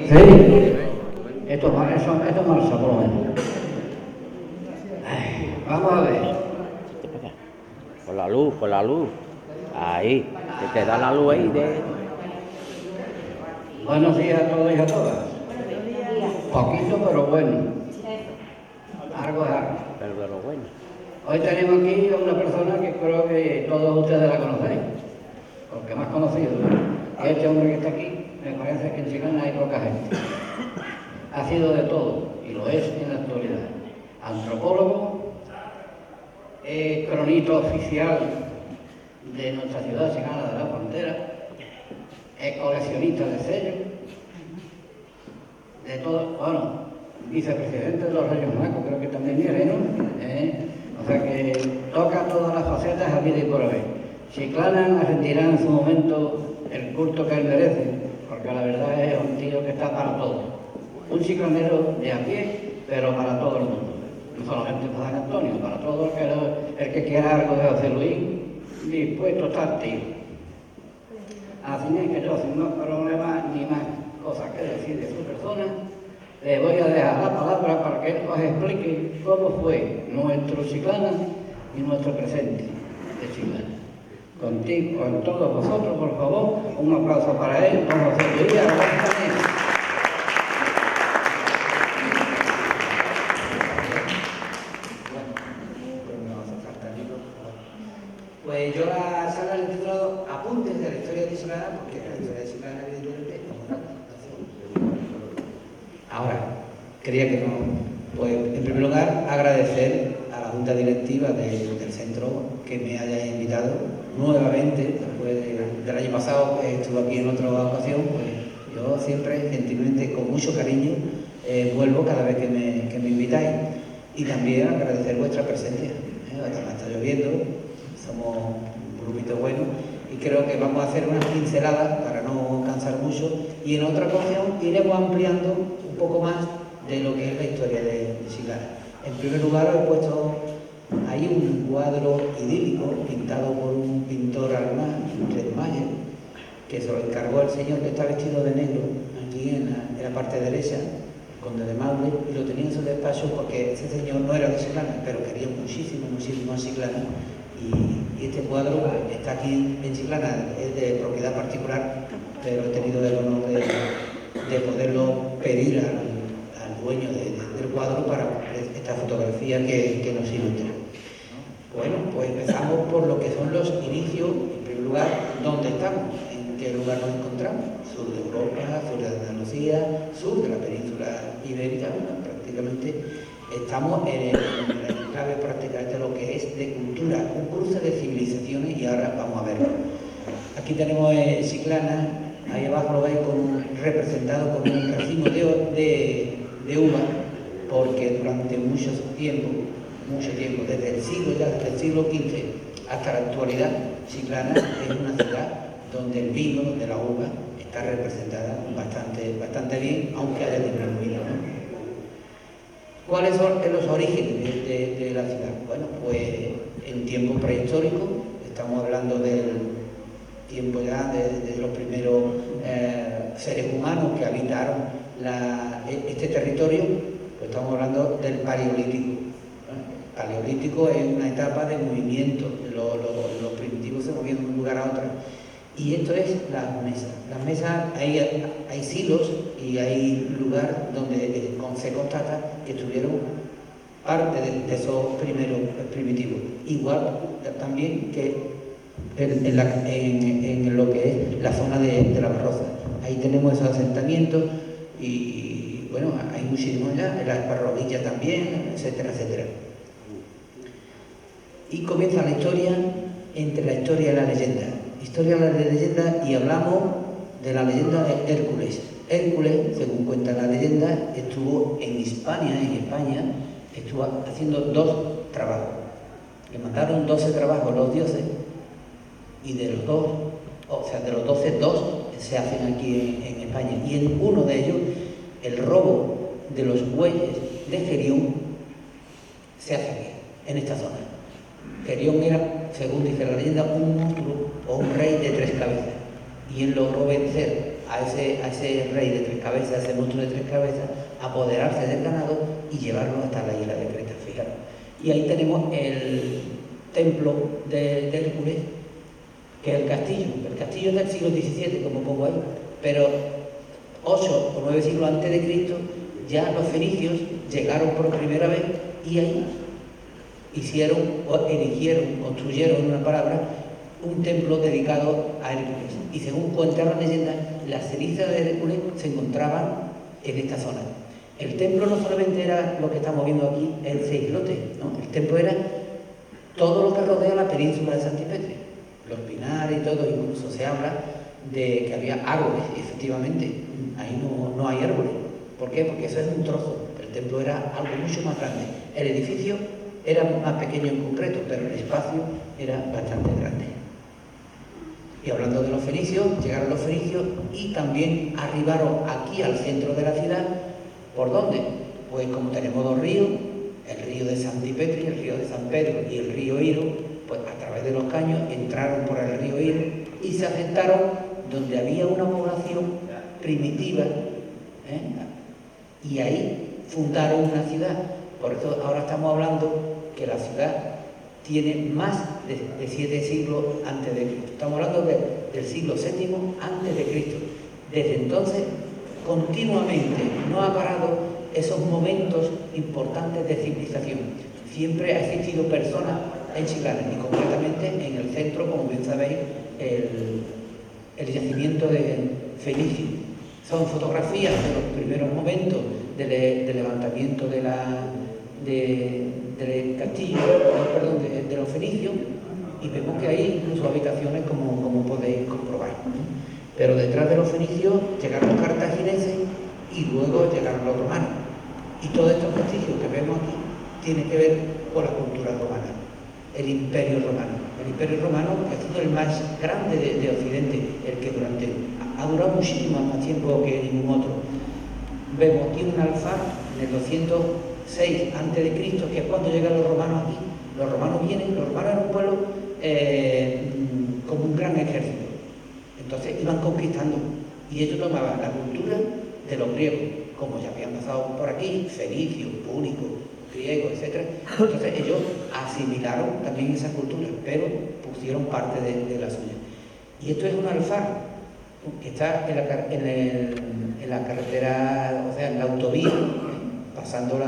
Sí, esto marcha por lo menos. Vamos a ver. Por la luz. Ahí, que te da la luz ahí de... Buenos días a todos y a todas. Poquito, pero bueno. Algo es algo. Pero de lo bueno. Hoy tenemos aquí a una persona que creo que todos ustedes la conocéis, porque más conocido. Este hombre que está aquí, me parece que en Chiclana hay poca gente. Ha sido de todo, y lo es en la actualidad. Antropólogo, cronista oficial de nuestra ciudad chicana de La Frontera, es coleccionista de sellos, de todo, bueno, vicepresidente de los Reyes Magos, creo que también viene, ¿no? O sea que toca todas las facetas a vida y por haber. Chiclana rendirá en su momento el culto que él merece, porque la verdad es un tío que está para todo. Un chiclanero de a pie, pero para todo el mundo. No solamente para San Antonio, para todo el que quiera algo de José Luis, dispuesto a estar tío. Así es que yo, sin más problemas ni más cosas que decir de su persona, le voy a dejar la palabra para que él nos explique cómo fue nuestro Chiclana y nuestro presente de Chiclana. Contigo, con todos vosotros, por favor, un aplauso para él, don José Luis Arroyo. Pues yo la sala le he titulado Apuntes de la historia de Chiclana, porque la historia de Chiclana evidentemente es una nación. Ahora, quería que pues en primer lugar agradecer a la Junta Directiva del centro que me haya invitado nuevamente, después del año pasado que estuve aquí en otra ocasión, pues yo siempre, gentilmente, con mucho cariño, vuelvo cada vez que me invitáis. Y también agradecer vuestra presencia. Además está lloviendo, somos un grupito bueno y creo que vamos a hacer unas pinceladas para no cansar mucho y en otra ocasión iremos ampliando un poco más de lo que es la historia de Chiclana. En primer lugar os he puesto ahí un cuadro idílico pintado por un pintor alemán, Fred Mayer, que se lo encargó el señor que está vestido de negro aquí en la parte derecha, el conde de Maule, y lo tenía en su despacho porque ese señor no era de Chiclana, pero quería muchísimo a Chiclana. Y este cuadro está aquí en Chiclana, es de propiedad particular, pero he tenido el honor de poderlo pedir al dueño del cuadro para esta fotografía que nos ilustra. Bueno, pues empezamos por lo que son los inicios, en primer lugar, ¿dónde estamos? ¿En qué lugar nos encontramos? Sur de Europa, sur de Andalucía, sur de la península ibérica, bueno, prácticamente estamos en la clave prácticamente de lo que es de cultura, un cruce de civilizaciones y ahora vamos a verlo. Aquí tenemos Chiclana, ahí abajo lo veis representado con un racimo de uva, porque durante mucho tiempo, desde el siglo XV hasta la actualidad, Chiclana es una ciudad donde el vino, donde la uva, está representada bastante bien, aunque haya disminuido, ¿no? ¿Cuáles son los orígenes de la ciudad? Bueno, pues en tiempo prehistórico, estamos hablando del tiempo ya de los primeros seres humanos que habitaron este territorio, pues estamos hablando del Paleolítico. Paleolítico es una etapa de movimiento, los primitivos se movían de un lugar a otro. Y esto es las mesas. Las mesas, hay silos y hay lugar donde se constata que estuvieron parte de esos primeros primitivos. Igual también que en lo que es la zona de la Barroza. Ahí tenemos esos asentamientos y bueno, hay muchísimos ya, en la Esparrovilla también, etcétera, etcétera. Y comienza la historia entre la historia y la leyenda. Historia de la leyenda, y hablamos de la leyenda de Hércules. Hércules, según cuenta la leyenda, estuvo en España, estuvo haciendo 2 trabajos. Le mandaron 12 trabajos los dioses y de los 12, 2 se hacen aquí en España. Y en uno de ellos, el robo de los bueyes de Gerión se hace aquí, en esta zona. Gerión era, según dice la leyenda, un monstruo o un rey de 3 cabezas, y él logró vencer a ese rey de 3 cabezas, a ese monstruo de 3 cabezas, apoderarse del ganado y llevarlo hasta la isla de Creta, fijaros. Y ahí tenemos el templo de Hércules, que es el castillo. El castillo es del siglo XVII, como pongo ahí, pero 8 o 9 siglos antes de Cristo ya los fenicios llegaron por primera vez y ahí construyeron, en una palabra, un templo dedicado a Hércules. Y según cuenta la leyenda, las cenizas de Hércules se encontraban en esta zona. El templo no solamente era lo que estamos viendo aquí, el 6 islotes, ¿no? El templo era todo lo que rodea la península de Santipetri, los pinares y todo. Incluso se habla de que había árboles, efectivamente. Ahí no hay árboles. ¿Por qué? Porque eso es un trozo. El templo era algo mucho más grande. El edificio era más pequeño en concreto, pero el espacio era bastante grande. Y hablando de los fenicios, llegaron los fenicios y también arribaron aquí al centro de la ciudad. ¿Por dónde? Pues como tenemos 2 ríos, el río de Santipetri, el río de San Pedro y el río Iro, pues a través de los caños entraron por el río Iro y se asentaron donde había una población primitiva, y ahí fundaron una ciudad. Por eso ahora estamos hablando que la ciudad tiene más de 7 siglos antes de Cristo. Estamos hablando del siglo VII antes de Cristo. Desde entonces, continuamente, no ha parado esos momentos importantes de civilización. Siempre ha existido personas en Chiclana, y concretamente en el centro, como bien sabéis, el yacimiento de Fenicio. Son fotografías de los primeros momentos del levantamiento del castillo, de los fenicios, y vemos que hay incluso habitaciones como podéis comprobar. Pero detrás de los fenicios llegaron los cartagineses y luego llegaron los romanos. Y todos estos vestigios que vemos aquí tienen que ver con la cultura romana, el Imperio Romano. El Imperio Romano ha sido el más grande de Occidente, el que ha durado muchísimo más tiempo que ningún otro. Vemos aquí un alfar en el 206 a.C., que es cuando llegan los romanos aquí. Los romanos eran un pueblo como un gran ejército. Entonces iban conquistando y ellos tomaban la cultura de los griegos, como ya habían pasado por aquí, fenicios, púnicos, griegos, etc. Entonces ellos asimilaron también esa cultura, pero pusieron parte de la suya. Y esto es un alfar que está en la carretera, o sea, en la autovía, pasando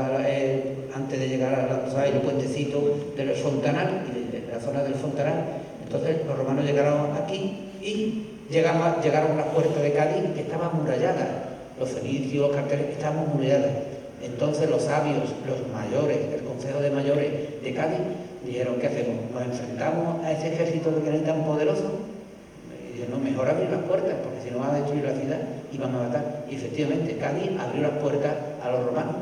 antes de llegar a el puentecito del Fontanal, y de la zona del Fontanal. Entonces los romanos llegaron aquí y llegaron a la puerta de Cádiz, que estaba amurallada. Los fenicios, los carteles estaban amuralladas. Entonces los sabios, los mayores, el Consejo de Mayores de Cádiz, dijeron: ¿qué hacemos? ¿Nos enfrentamos a ese ejército que era tan poderoso? Y dijeron: no, mejor abrir las puertas, porque si no van a destruir la ciudad y van a matar. Y efectivamente Cádiz abrió las puertas a los romanos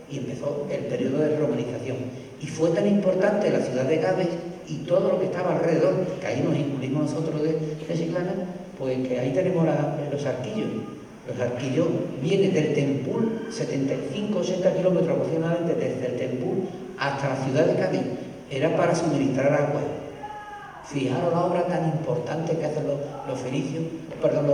y empezó el periodo de romanización. Y fue tan importante la ciudad de Cádiz y todo lo que estaba alrededor, que ahí nos incluimos nosotros de Chiclana, pues que ahí tenemos los arquillos. Los arquillos vienen del Tempul, 75-80 kilómetros aproximadamente desde el Tempul hasta la ciudad de Cádiz. Era para suministrar agua. Fijaros la obra tan importante que hacen los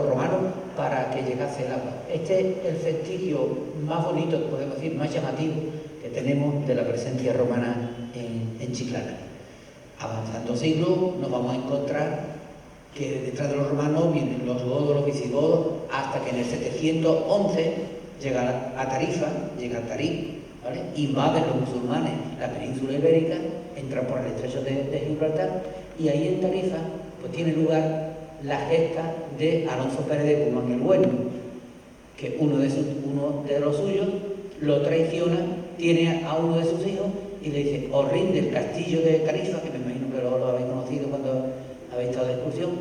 romanos para que llegase el agua. Este es el vestigio más bonito, podemos decir, más llamativo que tenemos de la presencia romana en Chiclana. Avanzando siglos nos vamos a encontrar que detrás de los romanos vienen los godos, los visigodos, hasta que en el 711 llega a Tarifa, llega a Tarí, ¿vale? Invaden los musulmanes la península ibérica, entran por el estrecho de Gibraltar, y ahí en Tarifa pues tiene lugar la gesta de Alonso Pérez de Guzmán el Bueno, que uno de los suyos lo traiciona, tiene a uno de sus hijos y le dice: os rinde el castillo de Tarifa, que me imagino que lo habéis conocido cuando habéis estado de excursión,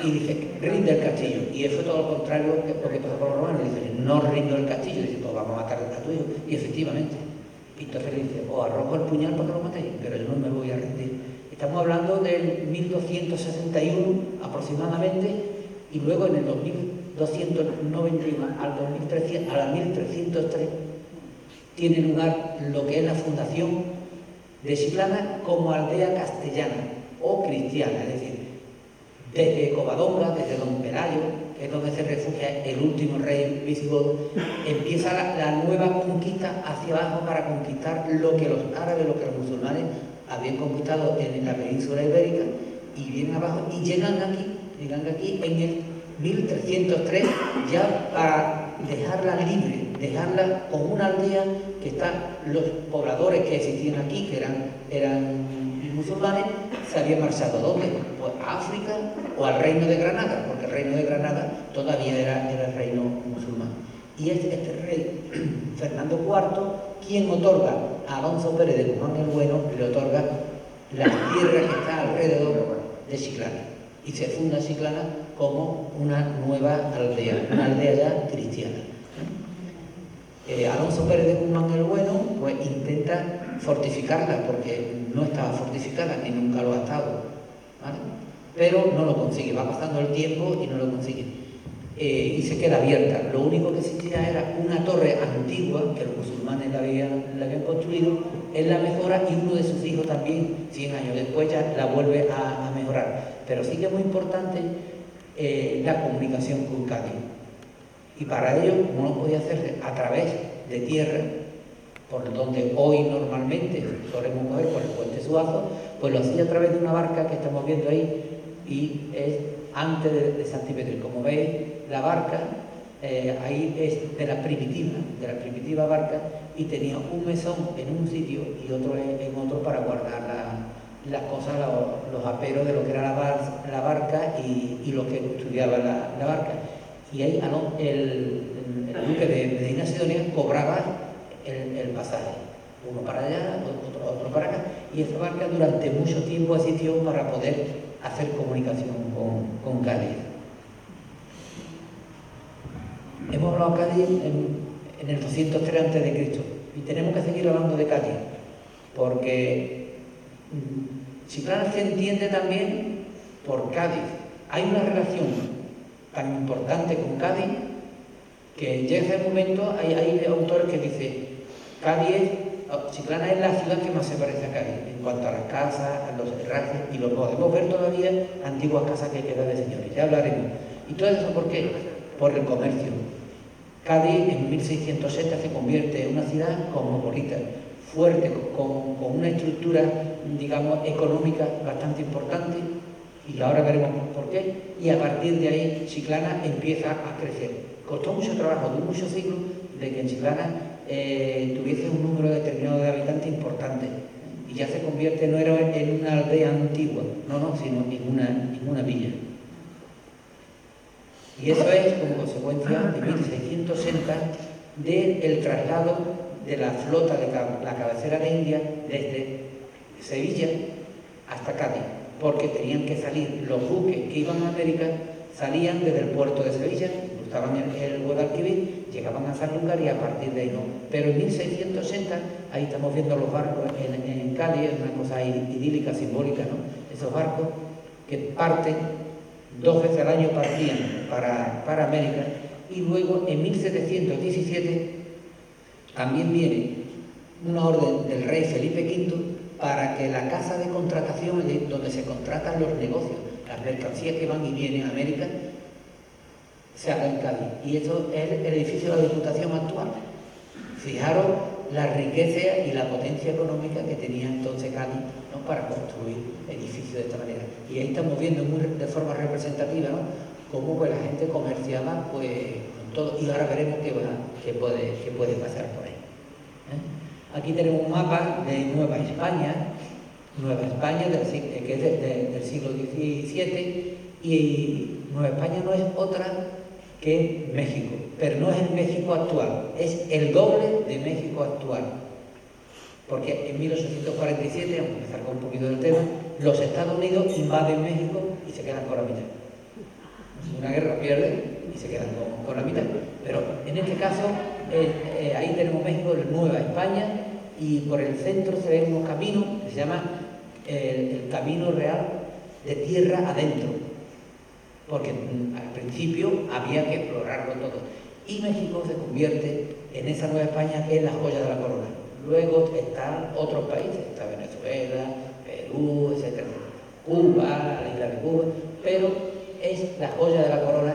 y dice: rinde el castillo. Y eso fue todo lo contrario que lo que pasó con los romanos. Dice: no rindo el castillo. Dice: pues vamos a matar a tu hijo. Y efectivamente, y entonces le dice: os arrojo el puñal para que lo matéis, pero yo no me voy a rendir. Estamos hablando del 1261 aproximadamente, y luego en el 2291 al 1303 tiene lugar lo que es la fundación de Chiclana como aldea castellana o cristiana, es decir, Desde Covadonga, desde Don Pelayo, que es donde se refugia el último rey visigodo, empieza la nueva conquista hacia abajo para conquistar lo que los árabes, lo que los musulmanes habían conquistado en la península ibérica, y vienen abajo y llegan aquí en el 1303 ya para dejarla libre, dejarla como una aldea que están los pobladores que existían aquí, que eran musulmanes, se habían marchado. ¿Dónde? Pues a África o al Reino de Granada, porque el Reino de Granada todavía era el reino musulmán. Y este rey, Fernando IV, quien otorga a Alonso Pérez de Guzmán el Bueno, le otorga la tierra que está alrededor de Chiclana. Y se funda Chiclana como una nueva aldea, una aldea ya cristiana. Alonso Pérez de Guzmán el Bueno pues intenta fortificarla, porque no estaba fortificada ni nunca lo ha estado, ¿vale? Pero no lo consigue, va pasando el tiempo y no lo consigue, y se queda abierta. Lo único que existía era una torre antigua que los musulmanes la habían construido, él la mejora y uno de sus hijos también 100 años después ya la vuelve a mejorar. Pero sí que es muy importante la comunicación con Cádiz. Y para ello, como no podía hacerse a través de tierra, por donde hoy normalmente solemos coger por el puente Suazo, pues lo hacía a través de una barca que estamos viendo ahí, y es antes de Santipetri. Como veis, la barca ahí es de la primitiva barca, y tenía un mesón en un sitio y otro en otro para guardar las cosas, los aperos de lo que era la barca y lo que custodiaba la barca. Y ahí el duque de Medina Sidonia cobraba el pasaje, uno para allá, otro para acá, y esa barca durante mucho tiempo existió para poder hacer comunicación con Cádiz. Hemos hablado de Cádiz en el 203 a.C. y tenemos que seguir hablando de Cádiz, porque Chiclana se entiende también por Cádiz. Hay una relación tan importante con Cádiz que llega ese momento, hay autores que dicen Chiclana es la ciudad que más se parece a Cádiz en cuanto a las casas, a los herrajes, y lo podemos ver todavía, antiguas casas que quedan de señores, ya hablaremos. ¿Y todo eso por qué? Por el comercio. Cádiz en 1660 se convierte en una ciudad cosmopolita, fuerte, con una estructura, digamos, económica bastante importante, y ahora veremos por qué, y a partir de ahí Chiclana empieza a crecer. Costó mucho trabajo, de muchos siglos, de que en Chiclana tuviese un número determinado de habitantes importante, y ya se convierte, no era en una aldea antigua, sino en una villa. Y eso es como consecuencia de 1660 del traslado de la flota de la cabecera de India desde Sevilla hasta Cádiz, porque tenían que salir los buques que iban a América, salían desde el puerto de Sevilla, cruzaban el Guadalquivir, llegaban a Sanlúcar y a partir de ahí no. Pero en 1660, ahí estamos viendo los barcos en Cádiz, es una cosa idílica, simbólica, ¿no? Esos barcos que parten, 2 veces al año partían para América, y luego en 1717 también viene una orden del rey Felipe V para que la casa de contratación, donde se contratan los negocios, las mercancías que van y vienen a América, se haga en Cádiz. Y eso es el edificio de la Diputación actual. Fijaros la riqueza y la potencia económica que tenía entonces Cádiz, ¿no?, para construir edificios de esta manera. Y ahí estamos viendo de forma representativa, ¿no?, cómo pues, la gente comerciaba pues, con todo. Y ahora veremos qué puede pasar por ahí. Aquí tenemos un mapa de Nueva España, que es del siglo XVII, y Nueva España no es otra que México, pero no es el México actual, es el doble de México actual. Porque en 1847, vamos a empezar con un poquito del tema, los Estados Unidos invaden México y se quedan con la mitad. Una guerra pierden y se quedan con la mitad. Pero en este caso, ahí tenemos México, Nueva España, y por el centro se ven unos caminos que se llama el Camino Real de Tierra Adentro, porque al principio había que explorarlo todo. Y México se convierte en esa Nueva España que es la joya de la corona. Luego están otros países, está Venezuela, Perú, etc. Cuba, la isla de Cuba, pero es la joya de la corona,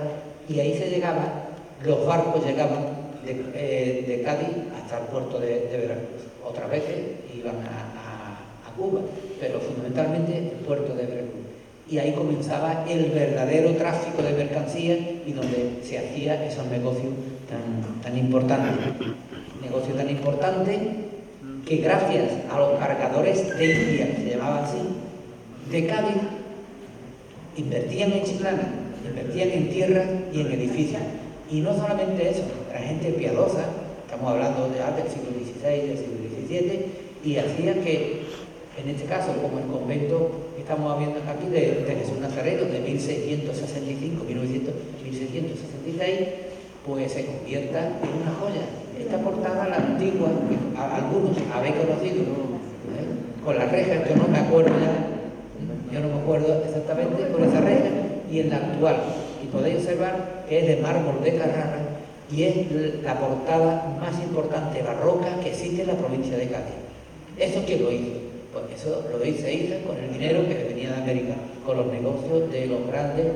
y ahí se llegaba, los barcos llegaban de Cádiz hasta el puerto de Veracruz. Otras veces iban a Cuba, pero fundamentalmente el puerto de Veracruz. Y ahí comenzaba el verdadero tráfico de mercancías y donde se hacía esos negocios tan importantes. Negocios tan importantes que gracias a los cargadores de India, que se llamaban así, de Cádiz, invertían en Chiclana, invertían en tierra y en edificios. Y no solamente eso, era gente piadosa, estamos hablando ya del siglo XVI, del siglo XVII, y hacía que, en este caso, como el convento que estamos viendo aquí de Jesús Nazareno, de 1665, 1666, pues se convierta en una joya. Esta portada, la antigua, que algunos habéis conocido, con las rejas, yo no me acuerdo exactamente con esa reja, y en la actual. Y podéis observar que es de mármol de Carrara y es la portada más importante barroca que existe en la provincia de Cádiz. ¿Eso quién lo hizo? Pues eso se hizo con el dinero que venía de América, con los negocios de los grandes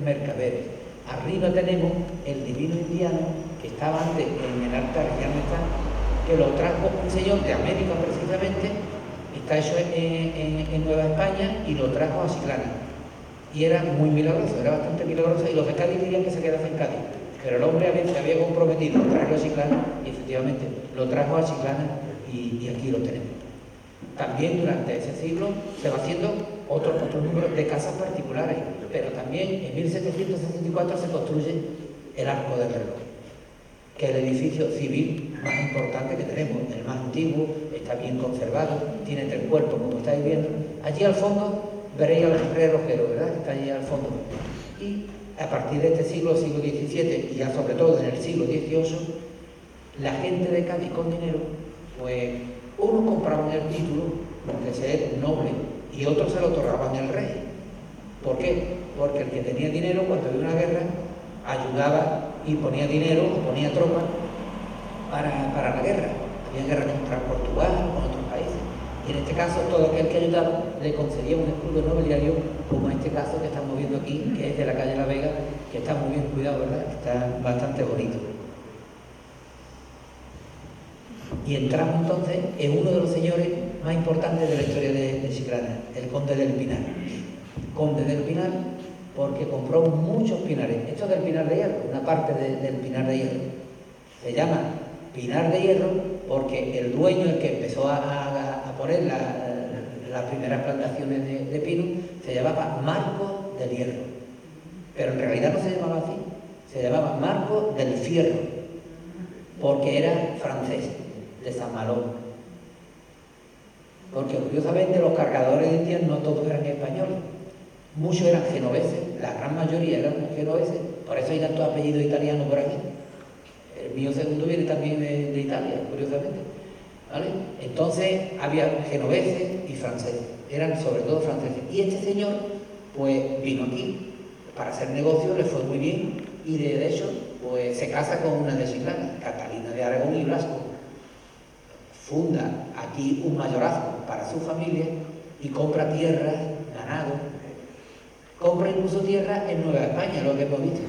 mercaderes. Arriba tenemos el divino indiano que estaba antes en el altar, ya no está, que lo trajo un señor de América precisamente, está hecho en Nueva España, y lo trajo a Chiclana. Y era muy milagroso, era bastante milagroso, y los de Cádiz dirían que se quedase en Cádiz. Pero el hombre se había comprometido a traerlo a Chiclana, y efectivamente lo trajo a Chiclana, y aquí lo tenemos. También durante ese siglo se va haciendo otro número de casas particulares, pero también en 1764 se construye el Arco del Reloj, que es el edificio civil más importante que tenemos, el más antiguo, está bien conservado, tiene 3 cuerpos, como estáis viendo. Allí al fondo veréis al relojero, ¿verdad? Está allí al fondo. Y a partir de este siglo XVII, y ya sobre todo en el siglo XVIII, la gente de Cádiz con dinero, pues unos compraban el título de ser noble y otros se lo otorgaban el rey. ¿Por qué? Porque el que tenía dinero, cuando había una guerra, ayudaba y ponía dinero o ponía tropas para la guerra. Había guerra contra Portugal, con otros países. Y en este caso, todo aquel que ayudaba le concedía un escudo nobiliario, como en este caso que estamos viendo aquí, que es de la calle La Vega, que está muy bien cuidado, ¿verdad? Está bastante bonito. Y entramos entonces en uno de los señores más importantes de la historia de Chiclana, el conde del Pinar. Conde del Pinar, porque compró muchos pinares. Esto es del Pinar de Hierro, una parte del Pinar de Hierro. Se llama Pinar de Hierro porque el dueño, el que empezó a poner las primeras plantaciones de pino, se llamaba Marco del Hierro. Pero en realidad no se llamaba así, se llamaba Marco del Fierro, porque era francés, de San Malo. Porque curiosamente los cargadores de Indias no todos eran españoles, muchos eran genoveses, la gran mayoría eran genoveses, por eso hay tantos apellidos italianos por aquí. El mío segundo viene también de Italia, curiosamente, ¿vale? Entonces había genoveses y franceses, eran sobre todo franceses. Y este señor pues vino aquí para hacer negocio, le fue muy bien, y de hecho pues se casa con una de Chiclana, Catalina de Aragón y Blasco. Funda aquí un mayorazgo para su familia y compra tierras, ganado, compra incluso tierra en Nueva España, lo que hemos visto.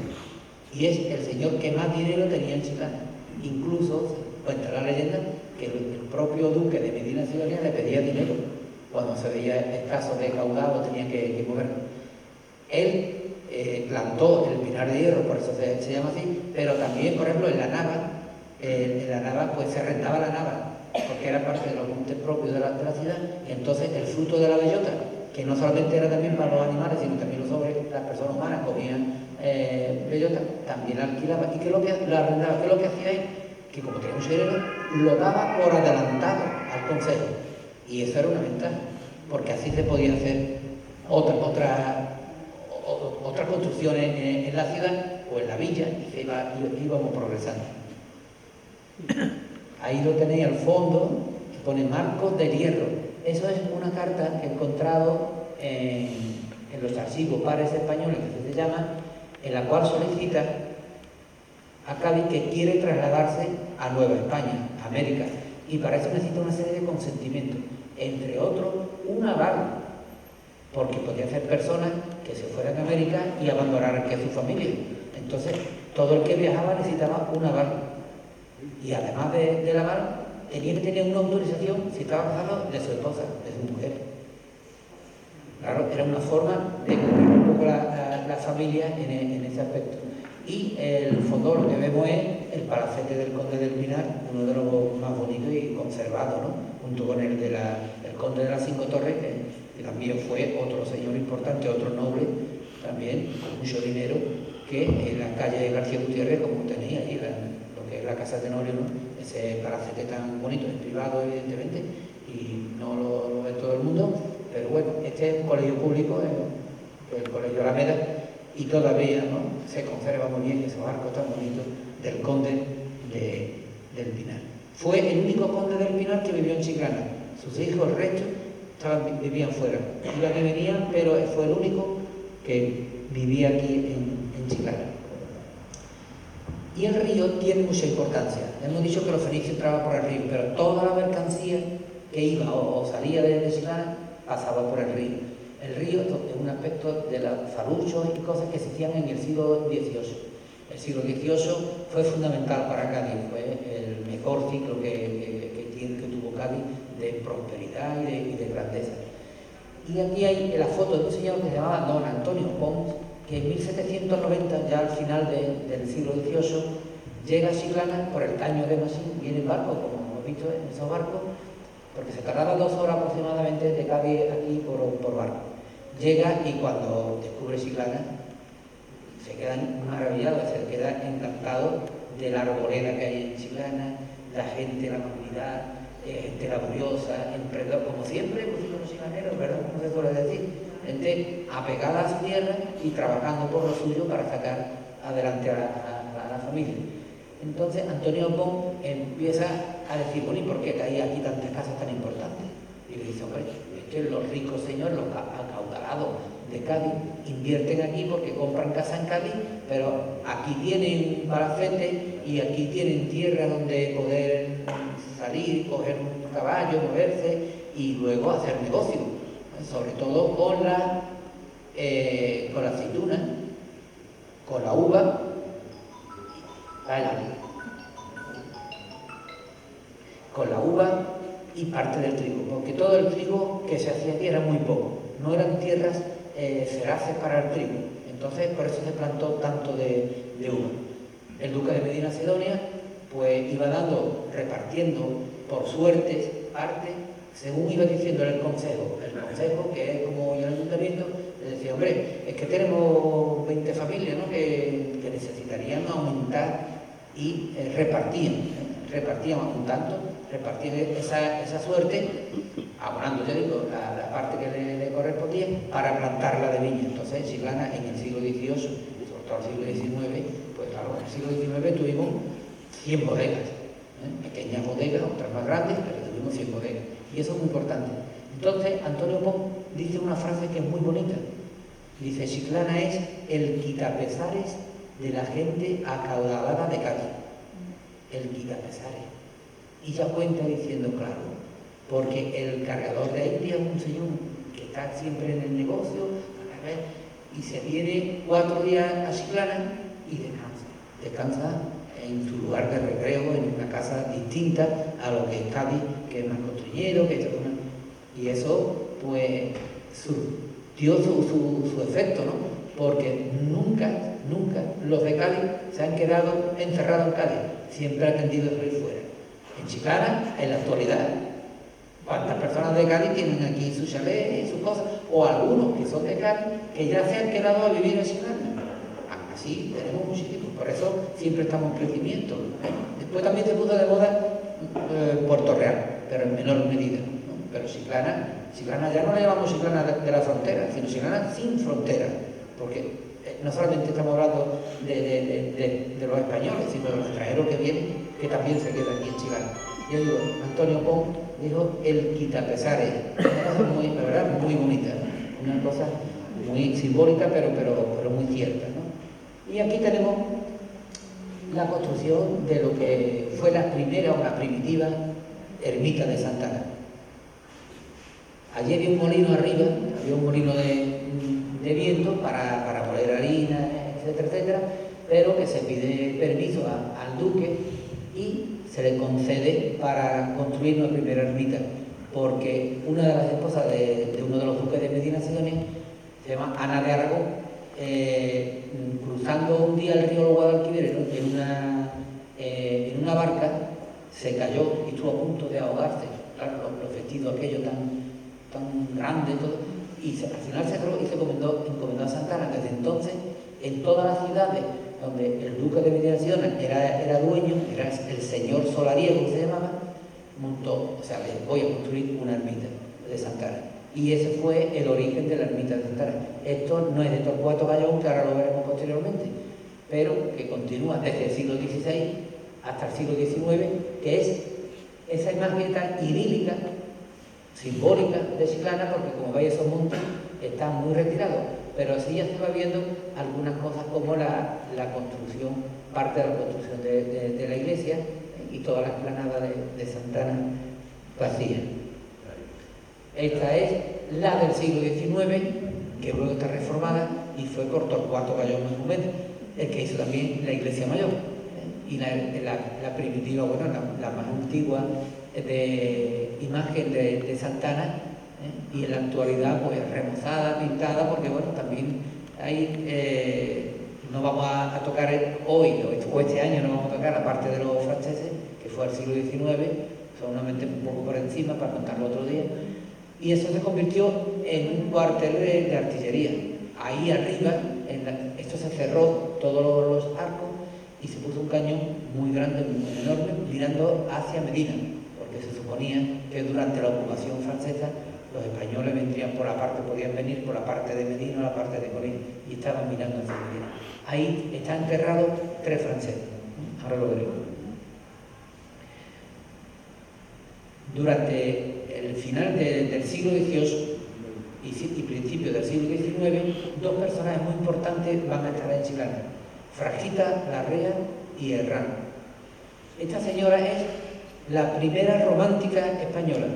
Y es el señor que más dinero tenía en Chiclana. Incluso cuenta la leyenda que el propio duque de Medina Sidonia le pedía dinero cuando se veía escaso de caudal o tenía que moverlo. Él plantó el Pinar de Hierro, por eso se llama así, pero también, por ejemplo, en la Nava pues se rentaba la Nava, porque era parte de los montes propios de la ciudad, y entonces el fruto de la bellota, que no solamente era también para los animales, sino también los hombres, las personas humanas comían bellota, también la alquilaba. ¿Y qué es lo que arrendaba? ¿Qué es lo que hacía él? Que como tenía mucho dinero, lo daba por adelantado al consejo. Y eso era una ventaja, porque así se podía hacer otras construcciones en la ciudad o en la villa, y íbamos progresando. Ahí lo tenéis al fondo, que pone Marcos del Hierro. Eso es una carta que he encontrado en los archivos pares españoles, que se llama, en la cual solicita a Cádiz que quiere trasladarse a Nueva España, a América, y para eso necesita una serie de consentimientos, entre otros un aval porque podían ser personas que se fueran a América y abandonaran aquí a su familia. Entonces, todo el que viajaba necesitaba una aval. Y además de la aval, tenía que tener una autorización, si estaba casado, de su esposa, de su mujer. Claro, era una forma de cubrir un poco la familia en ese aspecto. Y el fondo lo que vemos es el palacete del Conde del Pinar, uno de los más bonitos y conservados, ¿no? Junto con el Conde de las Cinco Torres, que también fue otro señor importante, otro noble, también con mucho dinero, que en la calle de García Gutiérrez, como tenía ahí, lo que es la Casa Tenorio, ¿no? Ese palacete tan bonito, es privado evidentemente, y no lo ve todo el mundo, pero bueno, este es un colegio público, el Colegio Alameda, y todavía, ¿no?, se conserva muy bien esos arcos tan bonitos del Conde del Pinar. Fue el único Conde del Pinar que vivió en Chiclana. Sus hijos, el resto, vivían fuera. Iban y venían, pero fue el único que vivía aquí en Chiclana. Y el río tiene mucha importancia. Hemos dicho que los fenicios entraban por el río, pero toda la mercancía que iba o salía de Chiclana pasaba por el río. El río es un aspecto de los faluchos y cosas que se hacían en el siglo XVIII. El siglo XVIII fue fundamental para Cádiz, fue el mejor ciclo que tuvo Cádiz de prosperidad y de grandeza. Y aquí hay la foto de un señor que se llamaba don Antonio Pons, que en 1790, ya al final del siglo XVIII, llega a Chiclana por el caño de Masín, viene en barco, como hemos visto en esos barcos, porque se tardaba 2 horas aproximadamente de Cádiz aquí por barco. Llega y cuando descubre Chiclana se queda maravillado, se queda encantado de la arboleda que hay en Chiclana, la gente, la amabilidad, gente laboriosa, emprendedor, como siempre, los chicaneros, ¿verdad? Como se suele decir, gente apegada a su tierra y trabajando por lo suyo para sacar adelante a la familia. Entonces Antonio Pons empieza a decir, bueno, ¿y por qué hay aquí tantas casas tan importantes? Y le dice, hombre, es que los ricos señores, los acaudalados de Cádiz, invierten aquí porque compran casa en Cádiz, pero aquí tienen palacete y aquí tienen tierra donde poder salir, coger un caballo, moverse y luego hacer negocio, sobre todo con la aceituna, con la uva, con la uva y parte del trigo, porque todo el trigo que se hacía aquí era muy poco, no eran tierras feraces para el trigo, entonces por eso se plantó tanto de uva. El duque de Medina Sidonia pues iba repartiendo por suertes parte, según iba diciendo el consejo, que es como el ayuntamiento, le decía, hombre, es que tenemos 20 familias, ¿no?, que necesitarían aumentar y repartían un tanto, repartían esa suerte, abonando, yo digo, la parte que le correspondía para plantarla de viña. Entonces, Chiclana en el siglo XVIII, sobre todo el siglo XIX, pues claro, en el siglo XIX tuvimos 100 bodegas, pequeñas bodegas, otras más grandes, pero tuvimos 100 bodegas. Y eso es muy importante. Entonces, Antonio Pons dice una frase que es muy bonita. Dice, Chiclana es el quitapesares de la gente acaudalada de Cádiz. El quitapesares. Y ya cuenta diciendo, claro, porque el cargador de India es un señor que está siempre en el negocio, y se viene 4 días a Chiclana y descansa en su lugar de recreo, en una casa distinta a lo que es Cádiz, que es más construñero, y eso pues dio su efecto, ¿no? Porque nunca los de Cádiz se han quedado encerrados en Cádiz, siempre han tendido a ir fuera. En Chiclana, en la actualidad, ¿cuántas personas de Cádiz tienen aquí su chalet y sus cosas? O algunos que son de Cádiz que ya se han quedado a vivir en Chiclana. Así tenemos muchísimos, por eso siempre estamos en crecimiento. Después también se puso de moda Puerto Real, pero en menor medida, ¿no? Pero Chiclana ya no le llamamos Chiclana de la frontera, sino Chiclana sin frontera, porque no solamente estamos hablando de los españoles, sino de los extranjeros que vienen, que también se quedan aquí en Chiclana. Yo digo, Antonio Pons dijo el quitapesares, una cosa muy, la verdad, muy bonita, ¿no? Una cosa muy simbólica, pero muy cierta, ¿no? Y aquí tenemos la construcción de lo que fue la primera o la primitiva ermita de Santa Ana. Allí había un molino arriba, había un molino de viento para moler harina, etcétera, etcétera, pero que se pide permiso al duque y se le concede para construir una primera ermita, porque una de las esposas de uno de los duques de Medina Sidonia, se llama Ana de Aragón, cruzando un día el río Guadalquivir en una barca, se cayó y estuvo a punto de ahogarse. Claro, los vestidos aquellos tan grandes, todo, y al final se drogó y se encomendó a Santana. Desde entonces, en todas las ciudades donde el duque de Medina Sidonia era dueño, era el señor solariego que se llamaba, le voy a construir una ermita de Santana. Y ese fue el origen de la ermita de Santana. Esto no es de Torcuato Gallón, que ahora lo veremos posteriormente, pero que continúa desde el siglo XVI hasta el siglo XIX, que es esa imagen tan idílica, simbólica de Chiclana, porque como veis esos montes están muy retirados, pero así ya se va viendo algunas cosas como la construcción, parte de la construcción de la iglesia y toda la explanada de Santana vacía. Esta es la del siglo XIX, que luego está reformada y fue por Torcuato Gallón Mahumet, el que hizo también la iglesia mayor. Y la primitiva, bueno, la más antigua imagen de Santana, y en la actualidad pues remozada, pintada, porque bueno, también hay, no vamos a tocar hoy o este año no vamos a tocar la parte de los franceses, que fue al siglo XIX, solamente un poco por encima para contarlo otro día, y eso se convirtió en un cuartel de artillería. Ahí arriba, esto se cerró todos los arcos y se puso un cañón muy grande, muy enorme, mirando hacia Medina, porque se suponía que durante la ocupación francesa los españoles podían venir por la parte de Medina o la parte de Colín, y estaban mirando hacia Medina. Ahí están enterrados 3 franceses, ahora lo veremos. Durante el final del siglo XVIII y principios del siglo XIX, 2 personajes muy importantes van a estar en Chiclana: Fragita Larrea y Herrán. Esta señora es la primera romántica española.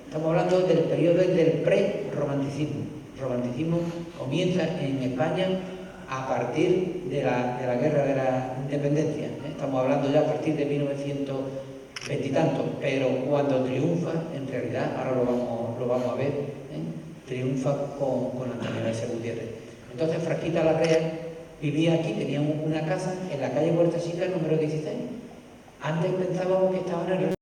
Estamos hablando del periodo del pre-romanticismo. El romanticismo comienza en España a partir de la Guerra de la Independencia. Estamos hablando ya a partir de 1920 y tanto, pero cuando triunfa, en realidad, ahora lo vamos a ver, triunfa con Antonio García Gutiérrez. Entonces, Frasquita Larrea vivía aquí, tenía una casa en la calle Puerta Chica, número 16. Antes pensábamos que estaba en el